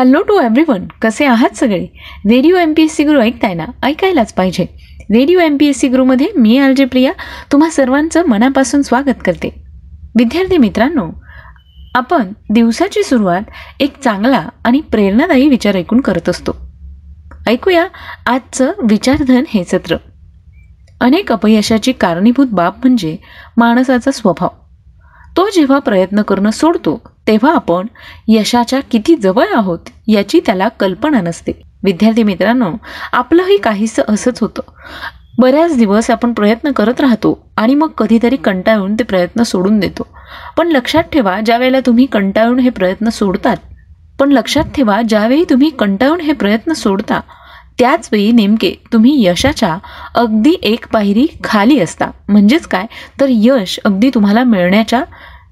Hello to everyone, कसे आहात सगळे? रेडिओ MPSC गुरु ऐकताय ना? ऐकायलाच पाहिजे. रेडिओ MPSC गुरुमध्ये मी आरजे प्रिया तुम्हा सर्वांचं मनापासून स्वागत करते. विद्यार्थी मित्रांनो, आपण दिवसाची सुरुवात एक चांगला आणि प्रेरणादायी विचार ऐकून करत असतो. ऐकूया आजचं विचारधन हे सत्र. अनेक अपयशाची कारणीभूत बाब म्हणजे माणसाचा स्वभाव. तो जेव्हा प्रयत्न करणं सोडतो तेव्हा आपण यशाच्या किती जवळ आहोत याची त्याला कल्पना नसते. विद्यार्थी मित्रांनो, आपलंही काहीसं असंच होतं. बऱ्याच दिवस आपण प्रयत्न करत राहतो आणि मग कधीतरी कंटाळून ते प्रयत्न सोडून देतो. पण लक्षात ठेवा, ज्यावेळेला तुम्ही कंटाळून हे प्रयत्न सोडता त्याच वेळी नेमके तुम्ही यशाच्या अगदी एक पायरी खाली असता. म्हणजेच काय तर यश अगदी तुम्हाला मिळण्याच्या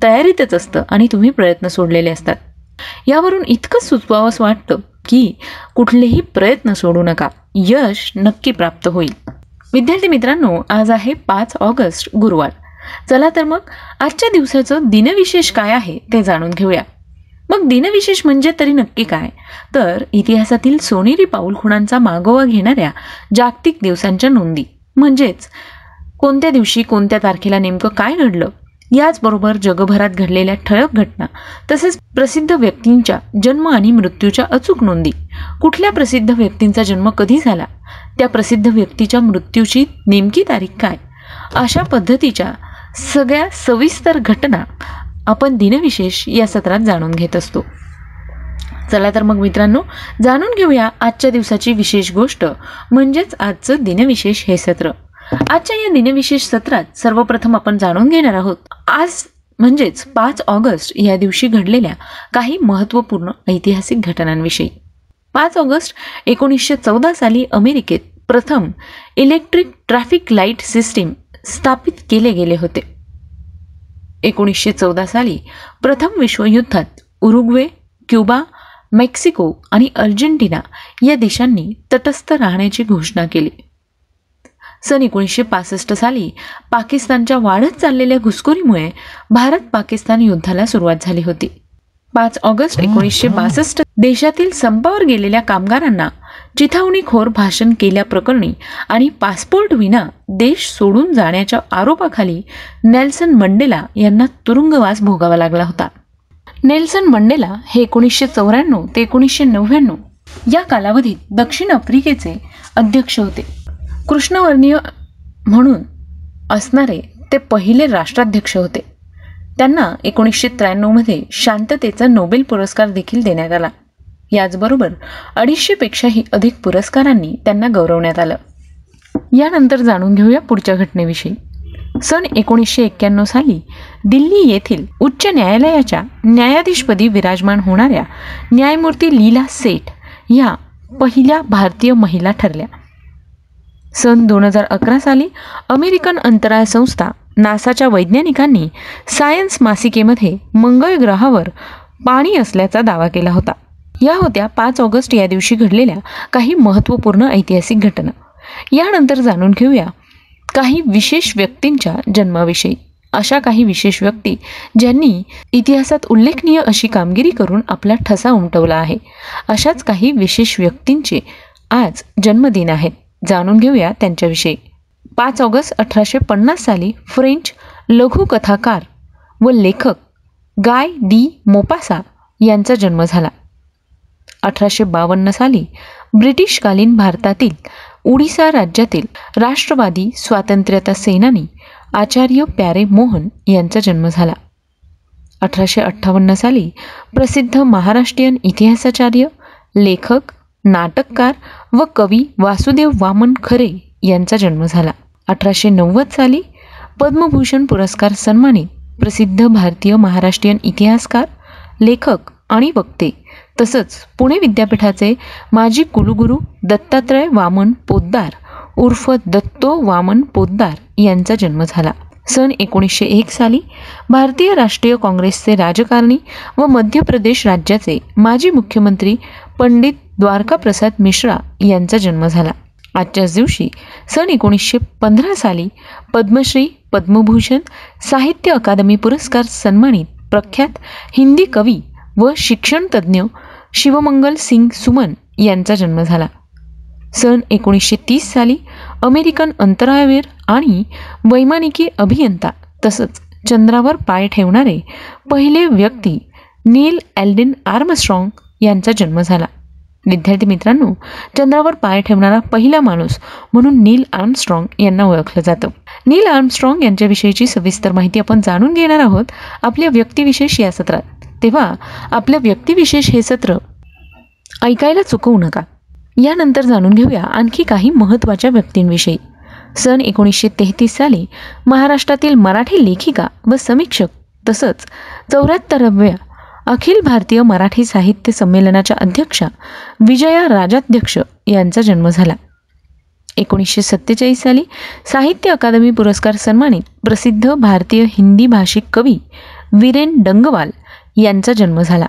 तयारीतच असतं आणि तुम्ही प्रयत्न सोडलेले असतात. यावरून इतकं सुचवावंसं वाटतं की कुठलेही प्रयत्न सोडू नका, यश नक्की प्राप्त होईल. विद्यार्थी मित्रांनो, आज आहे 5 ऑगस्ट गुरुवार. चला तर मग आजच्या दिवसाचं दिनविशेष काय आहे ते जाणून घेऊया. मग दिनविशेष म्हणजे तरी नक्की काय? तर इतिहासातील सोनेरी पाऊलखुणांचा मागोवा घेणाऱ्या जागतिक दिवसांच्या नोंदी, म्हणजेच कोणत्या दिवशी कोणत्या तारखेला नेमकं काय घडलं, याचबरोबर जगभरात घडलेल्या ठळक घटना, तसेच प्रसिद्ध व्यक्तींच्या जन्म आणि मृत्यूच्या अचूक नोंदी. कुठल्या प्रसिद्ध व्यक्तींचा जन्म कधी झाला, त्या प्रसिद्ध व्यक्तीच्या मृत्यूची नेमकी तारीख काय, अशा पद्धतीच्या सगळ्या सविस्तर घटना आपण दिनविशेष या सत्रात जाणून घेत असतो. चला तर मग मित्रांनो, जाणून घेऊया आजच्या दिवसाची विशेष गोष्ट, म्हणजेच आजचं दिनविशेष हे सत्र. आजच्या या दिनविशेष सत्रात सर्वप्रथम आपण जाणून घेणार आहोत आज म्हणजेच 5 ऑगस्ट या दिवशी घडलेल्या काही महत्त्वपूर्ण ऐतिहासिक घटनांविषयी. 5 ऑगस्ट 1914 साली अमेरिकेत प्रथम इलेक्ट्रिक ट्रॅफिक लाईट सिस्टीम स्थापित केले गेले होते. 1914 साली प्रथम विश्वयुद्धात उरुग्वे, क्युबा, मेक्सिको आणि अर्जेंटिना या देशांनी तटस्थ राहण्याची घोषणा केली. सन 1965 साली पाकिस्तानच्या वाढत चाललेल्या घुसखोरीमुळे भारत पाकिस्तान युद्धाला सुरुवात झाली होती. 5 ऑगस्ट 1962 देशातील संपावर गेलेल्या कामगारांना चिथावणीखोर भाषण केल्याप्रकरणी आणि पासपोर्ट विना देश सोडून जाण्याच्या आरोपाखाली नेल्सन मंडेला यांना तुरुंगवास भोगावा लागला होता. नेल्सन मंडेला हे 1994 ते 1999 या कालावधीत दक्षिण आफ्रिकेचे अध्यक्ष होते. कृष्णवर्णीय म्हणून असणारे ते पहिले राष्ट्राध्यक्ष होते. त्यांना 1993 मध्ये शांततेचा नोबेल पुरस्कार देखील देण्यात आला. याचबरोबर 250 पेक्षाही अधिक पुरस्कारांनी त्यांना गौरवण्यात आलं. यानंतर जाणून घेऊया पुढच्या घटनेविषयी. सन 1991 साली दिल्ली येथील उच्च न्यायालयाच्या न्यायाधीशपदी विराजमान होणाऱ्या न्यायमूर्ती लीला सेठ ह्या पहिल्या भारतीय महिला ठरल्या. सन 2011 साली अमेरिकन अंतराळ संस्था नासाच्या वैज्ञानिकांनी सायन्स मासिकेमध्ये मंगळ ग्रहावर पाणी असल्याचा दावा केला होता. या होत्या 5 ऑगस्ट या दिवशी घडलेल्या काही महत्त्वपूर्ण ऐतिहासिक घटना. यानंतर जाणून घेऊया काही विशेष व्यक्तींच्या जन्माविषयी. अशा काही विशेष व्यक्ती ज्यांनी इतिहासात उल्लेखनीय अशी कामगिरी करून आपला ठसा उमटवला आहे. अशाच काही विशेष व्यक्तींचे आज जन्मदिन आहेत. जाणून घेऊया त्यांच्याविषयी. 5 ऑगस्ट 1850 साली फ्रेंच लघुकथाकार व लेखक गाय डी मोपासा यांचा जन्म झाला. 1852 साली ब्रिटिशकालीन भारतातील उडीसा राज्यातील राष्ट्रवादी स्वातंत्र्यता सेनानी आचार्य प्यारे मोहन यांचा जन्म झाला. 1858 साली प्रसिद्ध महाराष्ट्रीयन इतिहासाचार्य, लेखक, नाटककार व कवी वासुदेव वामन खरे यांचा जन्म झाला. 1890 साली पद्मभूषण पुरस्कार सन्मानित प्रसिद्ध भारतीय महाराष्ट्रीयन इतिहासकार, लेखक आणि वक्ते तसंच पुणे विद्यापीठाचे माजी कुलगुरू दत्तात्रय वामन पोद्दार उर्फ दत्तो वामन पोद्दार यांचा जन्म झाला. सन 1901 साली भारतीय राष्ट्रीय काँग्रेसचे राजकारणी व मध्य प्रदेश राज्याचे माजी मुख्यमंत्री पंडित द्वारकाप्रसाद मिश्रा यांचा जन्म झाला. आजच्याच दिवशी सन 1915 साली पद्मश्री, पद्मभूषण, साहित्य अकादमी पुरस्कार सन्मानित प्रख्यात हिंदी कवी व शिक्षणतज्ज्ञ शिवमंगल सिंग सुमन यांचा जन्म झाला. सन 1930 साली अमेरिकन अंतराळवीर आणि वैमानिकी अभियंता तसंच चंद्रावर पाय ठेवणारे पहिले व्यक्ती नील एल्डिन आर्मस्ट्रॉंग यांचा जन्म झाला. विद्यार्थी मित्रांनो, चंद्रावर पाय ठेवणारा पहिला माणूस म्हणून नील आर्मस्ट्रॉंग यांना ओळखलं जातं. नील आर्मस्ट्रॉंग यांच्याविषयीची सविस्तर माहिती आपण जाणून घेणार आहोत आपल्या व्यक्तिविशेष या सत्रात. तेव्हा आपल्या व्यक्तिविशेष हे सत्र ऐकायला चुकवू नका. यानंतर जाणून घेऊया आणखी काही महत्त्वाच्या व्यक्तींविषयी. सन 1933 साली महाराष्ट्रातील मराठी लेखिका व समीक्षक तसंच 74व्या अखिल भारतीय मराठी साहित्य संमेलनाच्या अध्यक्षा विजया राजाध्यक्ष यांचा जन्म झाला. 1947 साली साहित्य अकादमी पुरस्कार सन्मानित प्रसिद्ध भारतीय हिंदी भाषिक कवी वीरेन डंगवाल यांचा जन्म झाला.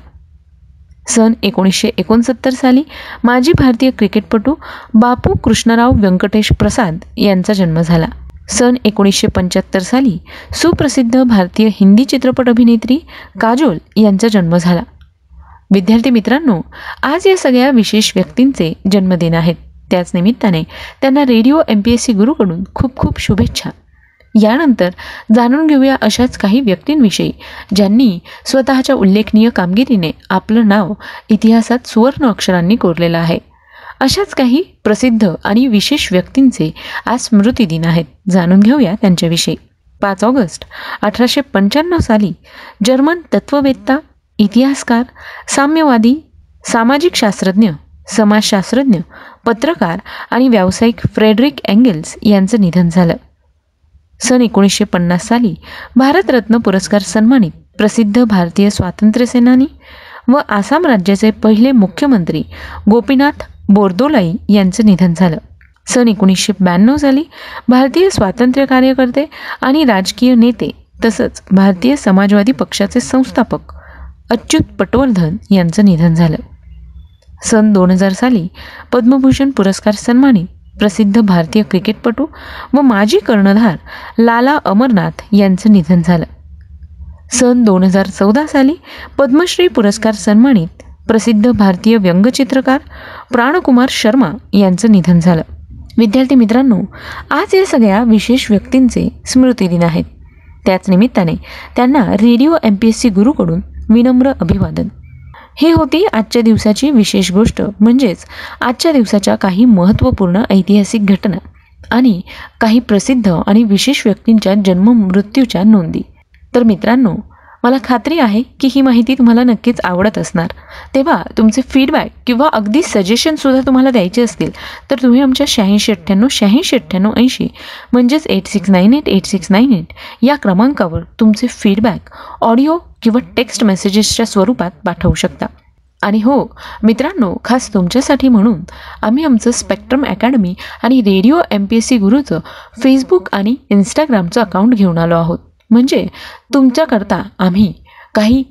सन 1969 साली माजी भारतीय क्रिकेटपटू बापू कृष्णराव व्यंकटेश प्रसाद यांचा जन्म झाला. सन 1975 साली सुप्रसिद्ध भारतीय हिंदी चित्रपट अभिनेत्री काजोल यांचा जन्म झाला. विद्यार्थी मित्रांनो, आज या सगळ्या विशेष व्यक्तींचे जन्मदिन आहेत. त्याच निमित्ताने त्यांना रेडिओ MPSC गुरुकडून खूप खूप शुभेच्छा. यानंतर जाणून घेऊया अशाच काही व्यक्तींविषयी ज्यांनी स्वतःच्या उल्लेखनीय कामगिरीने आपलं नाव इतिहासात सुवर्ण अक्षरांनी कोरलेलं आहे. अशाच काही प्रसिद्ध आणि विशेष व्यक्तींचे आज स्मृतिदिन आहेत. जाणून घेऊया त्यांच्याविषयी. 5 ऑगस्ट 1895 साली जर्मन तत्त्ववेत्ता, इतिहासकार, साम्यवादी, सामाजिक शास्त्रज्ञ, समाजशास्त्रज्ञ, पत्रकार आणि व्यावसायिक फ्रेडरिक एंगेल्स यांचं निधन झालं. सन 1950 साली भारतरत्न पुरस्कार सन्मानित प्रसिद्ध भारतीय स्वातंत्र्यसेनानी व आसाम राज्याचे पहिले मुख्यमंत्री गोपीनाथ बोरदोलाई यांचं निधन झालं. सन 1992 साली भारतीय स्वातंत्र्य कार्यकर्ते आणि राजकीय नेते तसंच भारतीय समाजवादी पक्षाचे संस्थापक अच्युत पटवर्धन यांचं निधन झालं. सन 2000 साली पद्मभूषण पुरस्कार सन्मानित प्रसिद्ध भारतीय क्रिकेटपटू व माजी कर्णधार लाला अमरनाथ यांचं निधन झालं. सन 2014 साली पद्मश्री पुरस्कार सन्मानित प्रसिद्ध भारतीय व्यंगचित्रकार प्राणकुमार शर्मा यांचं निधन झालं. विद्यार्थी मित्रांनो, आज या सगळ्या विशेष व्यक्तींचे स्मृतिदिन आहेत. त्याच निमित्ताने त्यांना रेडिओ MPSC गुरुकडून विनम्र अभिवादन. ही होती आजच्या दिवसाची विशेष गोष्ट, म्हणजेच आजच्या दिवसाच्या काही महत्त्वपूर्ण ऐतिहासिक घटना आणि काही प्रसिद्ध आणि विशेष व्यक्तींच्या जन्म मृत्यूच्या नोंदी. तर मित्रांनो, मला खात्री आहे की ही माहिती तुम्हाला नक्कीच आवडत असणार. तेव्हा तुमचे फीडबॅक किंवा अगदी सजेशनसुद्धा तुम्हाला द्यायचे असतील तर तुम्ही आमच्या 8698 म्हणजेच 86988698 या क्रमांकावर तुमचे फीडबॅक ऑडिओ किंवा टेक्स्ट मेसेजेसच्या स्वरूपात पाठवू शकता. आणि हो मित्रांनो, खास तुमच्यासाठी म्हणून आम्ही आमचं स्पेक्ट्रम अकॅडमी आणि रेडिओ MPSC गुरुचं फेसबुक आणि इंस्टाग्रामचं अकाउंट घेऊन आलो आहोत. म्हणजे तुमच्याकरता आम्ही काही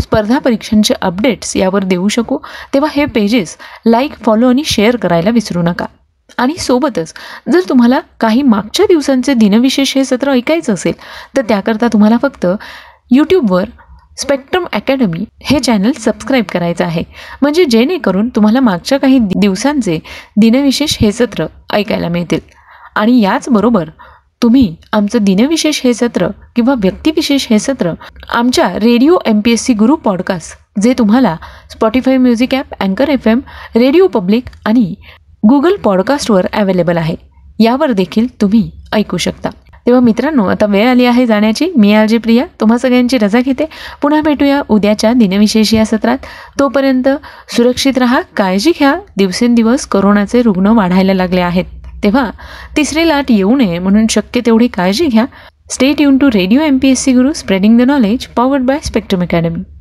स्पर्धा परीक्षांचे अपडेट्स यावर देऊ शकू. तेव्हा हे पेजेस लाईक, फॉलो आणि शेअर करायला विसरू नका. आणि सोबतच जर तुम्हाला काही मागच्या दिवसांचे दिनविशेष हे सत्र ऐकायचं असेल तर त्याकरता तुम्हाला फक्त यूट्यूबवर स्पेक्ट्रम अकॅडमी हे चॅनल सबस्क्राईब करायचं आहे. म्हणजे जेणेकरून तुम्हाला मागच्या काही दिवसांचे दिनविशेष हे सत्र ऐकायला मिळतील. आणि याचबरोबर तुम्ही आमचं दिनविशेष हे सत्र किंवा व्यक्तिविशेष हे सत्र आमच्या रेडिओ MPSC गुरु पॉडकास्ट, जे तुम्हाला स्पॉटिफाय म्युझिक ॲप, अँकर FM, रेडिओ पब्लिक आणि गुगल पॉडकास्टवर अवेलेबल आहे, यावर देखील तुम्ही ऐकू शकता. तेव्हा मित्रांनो, आता वेळ आली आहे जाण्याची. मी RJ प्रिया तुम्हा सगळ्यांची रजा घेते. पुन्हा भेटूया उद्याच्या दिनविशेष या सत्रात. तोपर्यंत सुरक्षित राहा, काळजी घ्या. दिवसेंदिवस कोरोनाचे रुग्ण वाढायला लागले आहेत, तेव्हा तिसरी लाट येऊ नये म्हणून शक्य तेवढी काळजी घ्या. Stay tune to radio MPSC Guru, spreading the knowledge, powered by Spectrum academy.